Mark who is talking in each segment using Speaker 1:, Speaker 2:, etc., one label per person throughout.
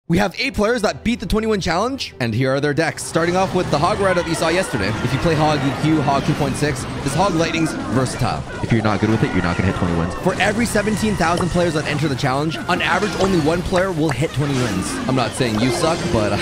Speaker 1: We have 8 players that beat the 20-win challenge, and here are their decks. Starting off with the Hog Rider that you saw yesterday. If you play Hog EQ, Hog 2.6, this Hog Lightning's versatile.
Speaker 2: If you're not good with it, you're not going to hit 20 wins.
Speaker 1: For every 17,000 players that enter the challenge, on average, only 1 player will hit 20 wins. I'm not saying you suck, but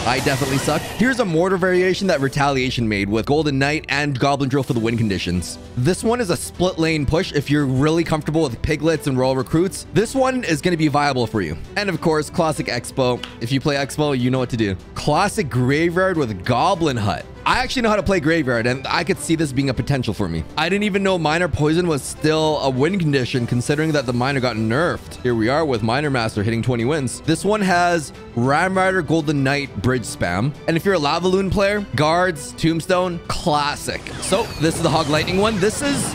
Speaker 1: I definitely suck. Here's a Mortar variation that Retaliation made with Golden Knight and Goblin Drill for the win conditions. This one is a split lane push if you're really comfortable with piglets and royal recruits. This one is going to be viable for you. And of course, Classic Expo. If you play Expo, you know what to do. Classic Graveyard with Goblin Hut. I actually know how to play Graveyard, and I could see this being a potential for me. I didn't even know Minor Poison was still a win condition, considering that the Minor got nerfed. Here we are with Minor Master hitting 20 wins. This one has Ram Rider Golden Knight bridge spam. And if you're a Lava Loon player, Guards, Tombstone, classic. So this is the Hog Lightning one. This is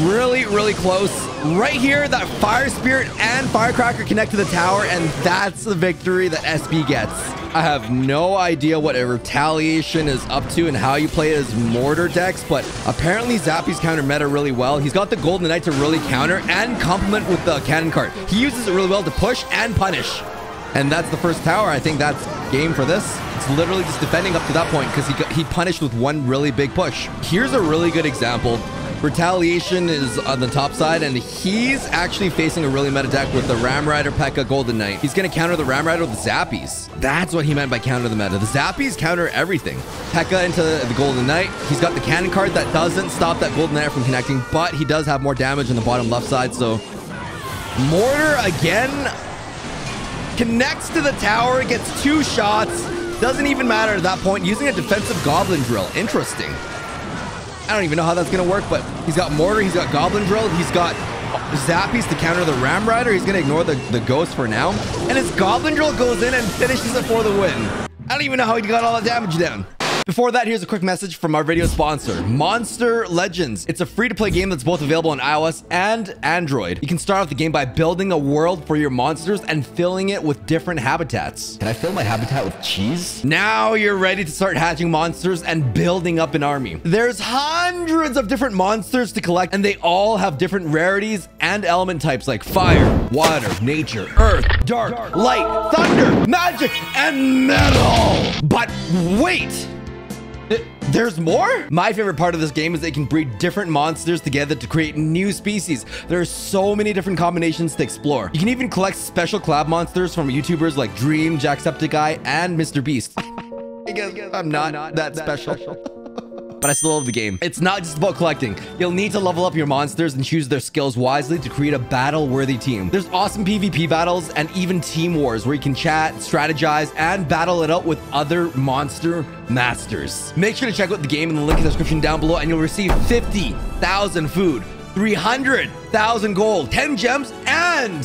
Speaker 1: really close. Right here, that Fire Spirit and Firecracker connect to the tower, and that's the victory that SB gets. I have no idea what a Retaliation is up to and how you play his Mortar decks, but apparently Zappy's counter meta really well. He's got the Golden Knight to really counter and complement with the cannon cart. He uses it really well to push and punish. And that's the first tower. I think that's game for this. It's literally just defending up to that point because he punished with one really big push. Here's a really good example. Retaliation is on the top side, and he's actually facing a really meta deck with the Ram Rider PEKKA Golden Knight. He's going to counter the Ram Rider with Zappies. That's what he meant by counter the meta. The Zappies counter everything. PEKKA into the Golden Knight. He's got the cannon card that doesn't stop that Golden Knight from connecting, but he does have more damage on the bottom left side. So Mortar again connects to the tower, gets 2 shots. Doesn't even matter at that point. Using a defensive Goblin Drill. Interesting. I don't even know how that's going to work, but he's got Mortar, he's got Goblin Drill, he's got Zappies to counter the Ram Rider. He's going to ignore the Ghost for now. And his Goblin Drill goes in and finishes it for the win. I don't even know how he got all that damage down. Before that, here's a quick message from our video sponsor, Monster Legends. It's a free-to-play game that's both available on iOS and Android. You can start off the game by building a world for your monsters and filling it with different habitats.
Speaker 2: Can I fill my habitat with cheese?
Speaker 1: Now you're ready to start hatching monsters and building up an army. There's hundreds of different monsters to collect, and they all have different rarities and element types like fire, water, nature, earth, dark, light, thunder, magic, and metal. But wait! There's more? My favorite part of this game is they can breed different monsters together to create new species. There are so many different combinations to explore. You can even collect special collab monsters from YouTubers like Dream, Jacksepticeye, and Mr. Beast. I guess I'm not that special. But I still love the game. It's not just about collecting. You'll need to level up your monsters and choose their skills wisely to create a battle-worthy team. There's awesome PvP battles and even team wars where you can chat, strategize, and battle it out with other monster masters. Make sure to check out the game in the link in the description down below, and you'll receive 50,000 food, 300,000 gold, 10 gems, and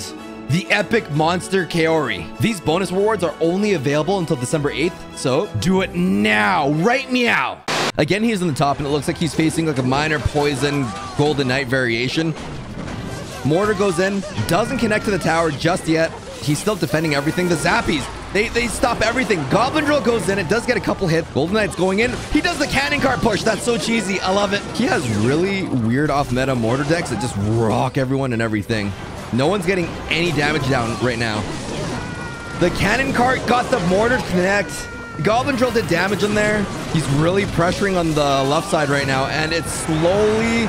Speaker 1: the epic monster Kaori. These bonus rewards are only available until December 8th, so do it now, right meow. Again, he's on the top, and it looks like he's facing like a Minor Poison Golden Knight variation. Mortar goes in, doesn't connect to the tower just yet. He's still defending everything. The Zappies, they stop everything. Goblin Drill goes in, it does get a couple hits. Golden Knight's going in. He does the cannon cart push. That's so cheesy. I love it. He has really weird off-meta Mortar decks that just rock everyone and everything. No one's getting any damage down right now. The cannon cart got the Mortar to connect. Goblin Drill did damage in there. He's really pressuring on the left side right now, and it's slowly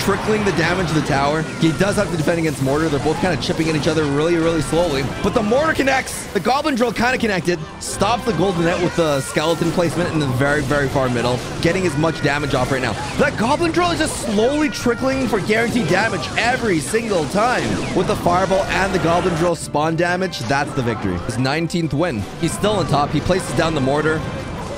Speaker 1: trickling the damage to the tower. He does have to defend against Mortar. They're both kind of chipping at each other really slowly. But the Mortar connects. The Goblin Drill kind of connected. Stops the Golden Net with the skeleton placement in the very far middle. Getting as much damage off right now. That Goblin Drill is just slowly trickling for guaranteed damage every single time. With the Fireball and the Goblin Drill spawn damage, that's the victory. His 19th win. He's still on top. He places down the Mortar.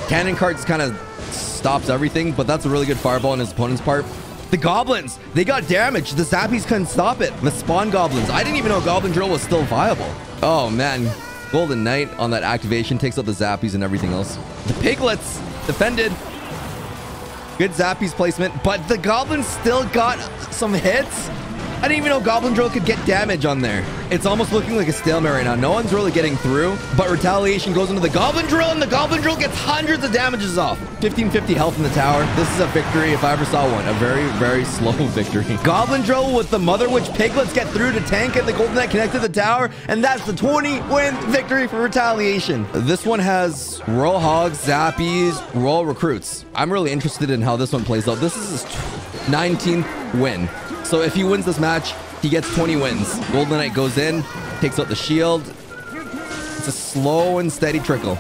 Speaker 1: Cannon carts kind of stops everything, but that's a really good Fireball on his opponent's part. The Goblins, they got damage. The Zappies couldn't stop it. The Spawn Goblins. I didn't even know Goblin Drill was still viable. Oh, man. Golden Knight on that activation takes out the Zappies and everything else. The Piglets defended. Good Zappies placement, but the Goblins still got some hits. I didn't even know Goblin Drill could get damage on there. It's almost looking like a stalemate right now. No one's really getting through, but Retaliation goes into the Goblin Drill, and the Goblin Drill gets hundreds of damages off. 1550 health in the tower. This is a victory if I ever saw one. A very, very slow victory. Goblin Drill with the Mother Witch Piglets get through to tank, and the Golden Knight connect to the tower, and that's the 20-win victory for Retaliation. This one has Royal Hogs, Zappies, Royal Recruits. I'm really interested in how this one plays out. This is his 19th win. So if he wins this match, he gets 20 wins. Golden Knight goes in, takes out the shield. It's a slow and steady trickle.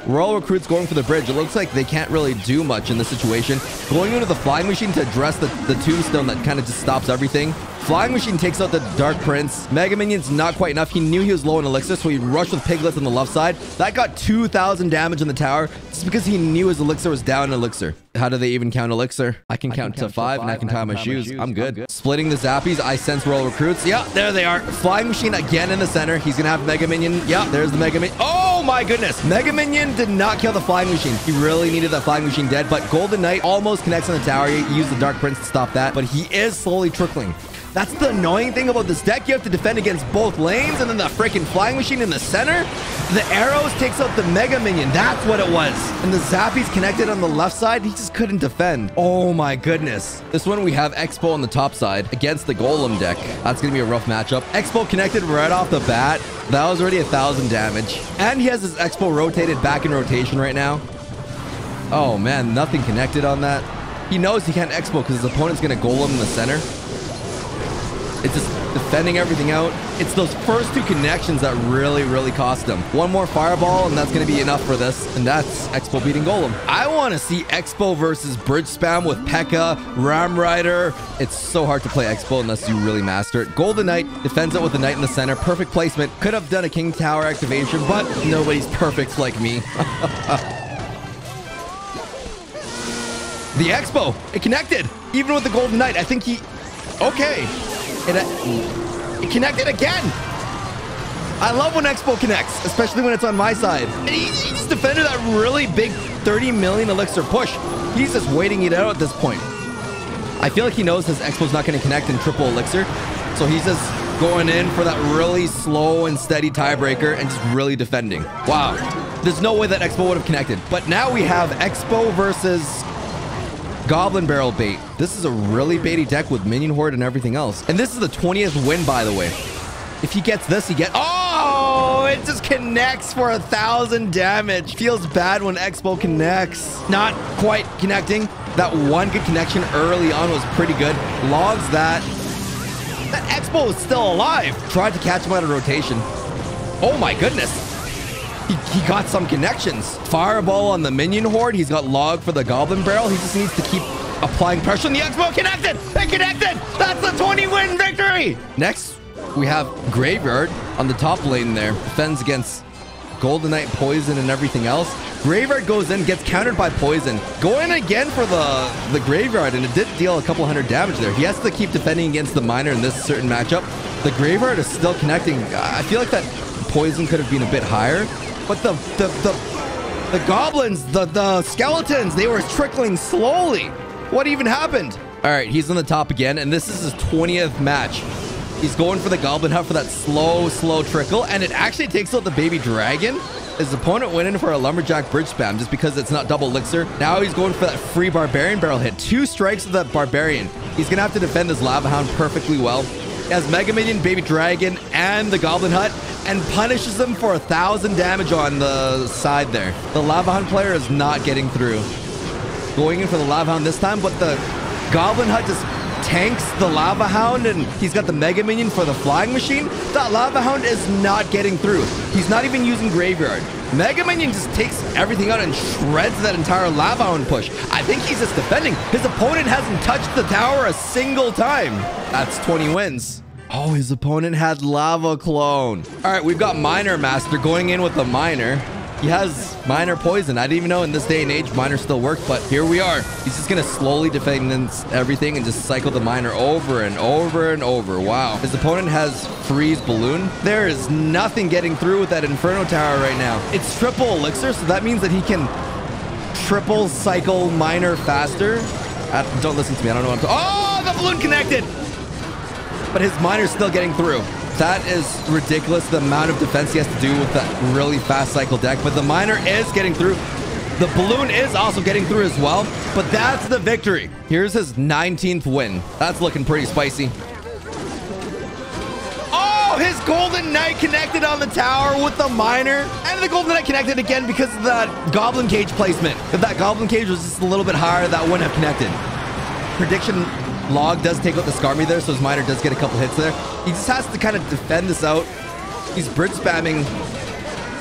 Speaker 1: Royal Recruits going for the bridge. It looks like they can't really do much in this situation. Going into the Flying Machine to address the Tombstone that kind of just stops everything. Flying Machine takes out the Dark Prince. Mega Minion's not quite enough. He knew he was low in Elixir, so he rushed with Piglets on the left side. That got 2,000 damage on the tower just because he knew his Elixir was down in Elixir. How do they even count Elixir? I can count to 5 and I can tie my shoes. I'm good. Splitting the Zappies. I sense Royal Recruits. Yeah, there they are. Flying Machine again in the center. He's going to have Mega Minion. Yeah, there's the Mega Minion. Oh my goodness. Mega Minion did not kill the Flying Machine. He really needed that Flying Machine dead, but Golden Knight almost connects on the tower. He used the Dark Prince to stop that, but he is slowly trickling. That's the annoying thing about this deck. You have to defend against both lanes, and then the freaking Flying Machine in the center. The arrows takes out the Mega Minion. That's what it was. And the Zappies connected on the left side. He just couldn't defend. Oh my goodness. This one we have Expo on the top side against the Golem deck. That's going to be a rough matchup. Expo connected right off the bat. That was already 1,000 damage. And he has his Expo rotated back in rotation right now. Oh man, nothing connected on that. He knows he can't Expo because his opponent's going to Golem in the center. It's just defending everything out. It's those first two connections that really, really cost him. One more Fireball, and that's going to be enough for this. And that's Expo beating Golem. I want to see Expo versus Bridge Spam with PEKKA, Ram Rider. It's so hard to play Expo unless you really master it. Golden Knight defends it with the Knight in the center. Perfect placement. Could have done a King Tower activation, but nobody's perfect like me. The Expo, it connected. Even with the Golden Knight, I think he... Okay. It connected again. I love when Expo connects, especially when it's on my side. And he just defended that really big 30 million Elixir push. He's just waiting it out at this point. I feel like he knows his Expo's not going to connect in triple Elixir. So he's just going in for that really slow and steady tiebreaker and just really defending. Wow. There's no way that Expo would have connected. But now we have Expo versus Goblin Barrel Bait. This is a really baity deck with Minion Horde and everything else. And this is the 20th win, by the way. If he gets this, he gets... Oh, it just connects for 1,000 damage. Feels bad when Expo connects. Not quite connecting. That one good connection early on was pretty good. Logs that. That Expo is still alive. Tried to catch him out of rotation. Oh my goodness. He got some connections. Fireball on the Minion Horde. He's got Log for the Goblin Barrel. He just needs to keep applying pressure. And the Expo connected. It connected. That's the 20-win victory. Next, we have Graveyard on the top lane there. Defends against Golden Knight, Poison, and everything else. Graveyard goes in, gets countered by Poison. Go in again for the Graveyard, and it did deal a couple hundred damage there. He has to keep defending against the Miner in this certain matchup. The Graveyard is still connecting. I feel like that Poison could have been a bit higher. But the goblins, the skeletons, they were trickling slowly. What even happened? All right, he's on the top again, and this is his 20th match. He's going for the Goblin Hut for that slow trickle, and it actually takes out the baby dragon. His opponent went in for a Lumberjack Bridge Spam just because it's not double Elixir. Now he's going for that free Barbarian Barrel hit. 2 strikes of that Barbarian. He's going to have to defend this Lava Hound perfectly well. He has Mega Minion, Baby Dragon, and the Goblin Hut, and punishes them for 1,000 damage on the side there. The Lava Hound player is not getting through. Going in for the Lava Hound this time, but the Goblin Hut just tanks the Lava Hound, and he's got the Mega Minion for the Flying Machine. That Lava Hound is not getting through. He's not even using Graveyard. Mega Minion just takes everything out and shreds that entire Lava Hound push. I think he's just defending. His opponent hasn't touched the tower a single time. That's 20 wins. Oh, his opponent had Lava Clone. All right, we've got Miner Master going in with the Miner. He has Miner Poison. I didn't even know in this day and age Miner still worked, but here we are. He's just going to slowly defend everything and just cycle the Miner over and over and over. Wow. His opponent has Freeze Balloon. There is nothing getting through with that Inferno Tower right now. It's triple Elixir, so that means that he can triple cycle Miner faster. Don't listen to me. I don't know what I'm talking. Oh, the balloon connected. but his miner's still getting through. That is ridiculous, the amount of defense he has to do with that really fast cycle deck, but the miner is getting through. The balloon is also getting through as well, but that's the victory. Here's his 19th win. That's looking pretty spicy. Oh, his Golden Knight connected on the tower with the miner, and the Golden Knight connected again because of that Goblin Cage placement. If that Goblin Cage was just a little bit higher, that wouldn't have connected. Prediction log does take out the Skarmy there, so his miner does get a couple hits there. He just has to kind of defend this out. He's bridge spamming.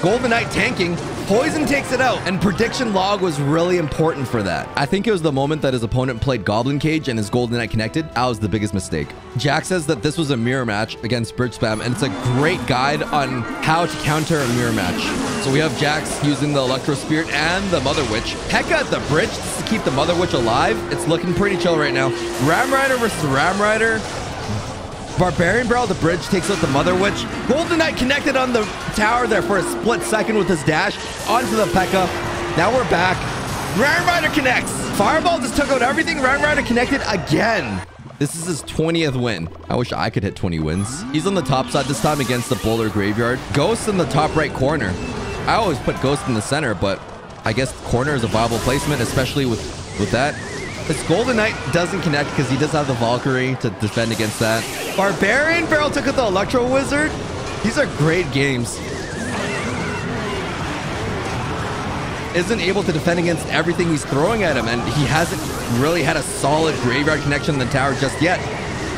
Speaker 1: Golden Knight tanking. Poison takes it out, and prediction log was really important for that. I think it was the moment that his opponent played Goblin Cage and his Golden Knight connected. That was the biggest mistake. Jack says that this was a mirror match against bridge spam, and it's a great guide on how to counter a mirror match. So we have Jax using the Electro Spirit and the Mother Witch. PEKKA at the bridge just to keep the Mother Witch alive. It's looking pretty chill right now. Ram Rider versus Ram Rider. Barbarian Barrel at the bridge takes out the Mother Witch. Golden Knight connected on the tower there for a split second with his dash onto the P.E.K.K.A. Now we're back. Ram Rider connects. Fireball just took out everything. Ram Rider connected again. This is his 20th win. I wish I could hit 20 wins. He's on the top side this time against the Boulder Graveyard. Ghost in the top right corner. I always put Ghost in the center, but I guess corner is a viable placement, especially with that. This Golden Knight doesn't connect because he does have the Valkyrie to defend against that. Barbarian Barrel took out the Electro Wizard. These are great games. Isn't able to defend against everything he's throwing at him, and he hasn't really had a solid graveyard connection in the tower just yet.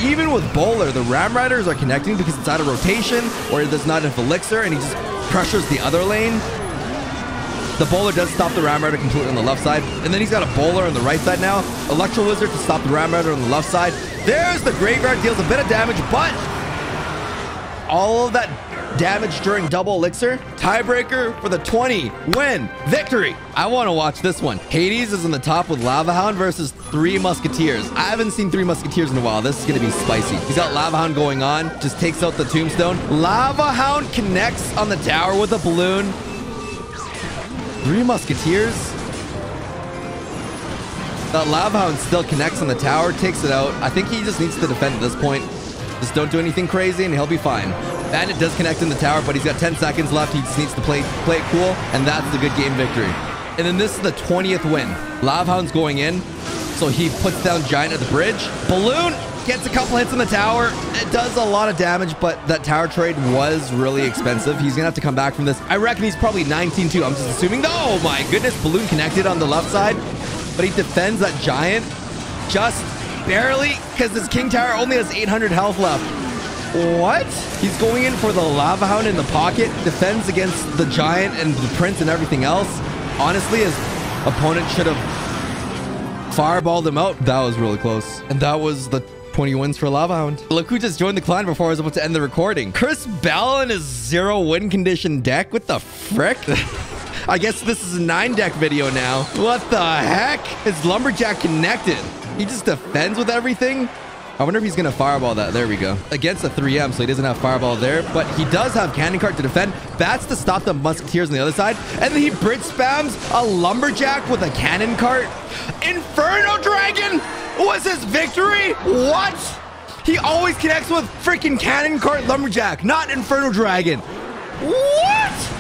Speaker 1: Even with Bowler, the Ram Riders are connecting because it's out of rotation or there's not enough elixir, and he just pressures the other lane. The Bowler does stop the Ram Rider completely on the left side. And then he's got a Bowler on the right side now. Electro Wizard to stop the Ram Rider on the left side. There's the Graveyard, deals a bit of damage, but all of that damage during double elixir. Tiebreaker for the 20 win victory. I want to watch this one. Hades is in the top with Lava Hound versus 3 Musketeers. I haven't seen 3 Musketeers in a while. This is going to be spicy. He's got Lava Hound going on. Just takes out the Tombstone. Lava Hound connects on the tower with a balloon. 3 Musketeers. That Lava Hound still connects on the tower, takes it out. I think he just needs to defend at this point. Just don't do anything crazy and he'll be fine. Bandit does connect in the tower, but he's got 10 seconds left. He just needs to play it cool, and that's the good game victory. And then this is the 20th win. Lava Hound's going in, so he puts down Giant at the bridge. Balloon gets a couple hits on the tower. It does a lot of damage, but that tower trade was really expensive. He's gonna have to come back from this. I reckon he's probably 19-2. I'm just assuming. Oh my goodness, Balloon connected on the left side, but he defends that Giant just barely because this King Tower only has 800 health left. What? He's going in for the Lava Hound in the pocket, defends against the Giant and the Prince and everything else. Honestly, his opponent should have fireballed him out. That was really close. And that was the 20 wins for Lava Hound. Look who just joined the clan before I was about to end the recording. Chris Bell and his 0 win condition deck. What the frick? I guess this is a 9 deck video now. What the heck? His Lumberjack connected. He just defends with everything. I wonder if he's going to fireball that. There we go. Against a 3M, so he doesn't have fireball there, but he does have cannon cart to defend. Bats to stop the Musketeers on the other side. And then he bridge spams a Lumberjack with a cannon cart. Inferno Dragon was his victory? What? He always connects with freaking cannon cart Lumberjack, not Inferno Dragon. What?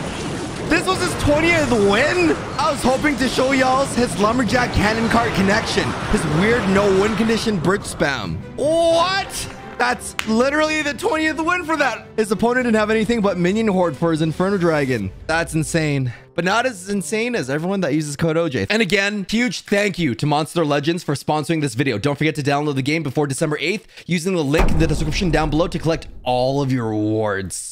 Speaker 1: This was his 20th win? I was hoping to show y'all his Lumberjack Cannon Cart connection. His weird no-win condition bridge spam. What? That's literally the 20th win for that. His opponent didn't have anything but Minion Horde for his Inferno Dragon. That's insane. But not as insane as everyone that uses code OJ. And again, huge thank you to Monster Legends for sponsoring this video. Don't forget to download the game before December 8th using the link in the description down below to collect all of your rewards.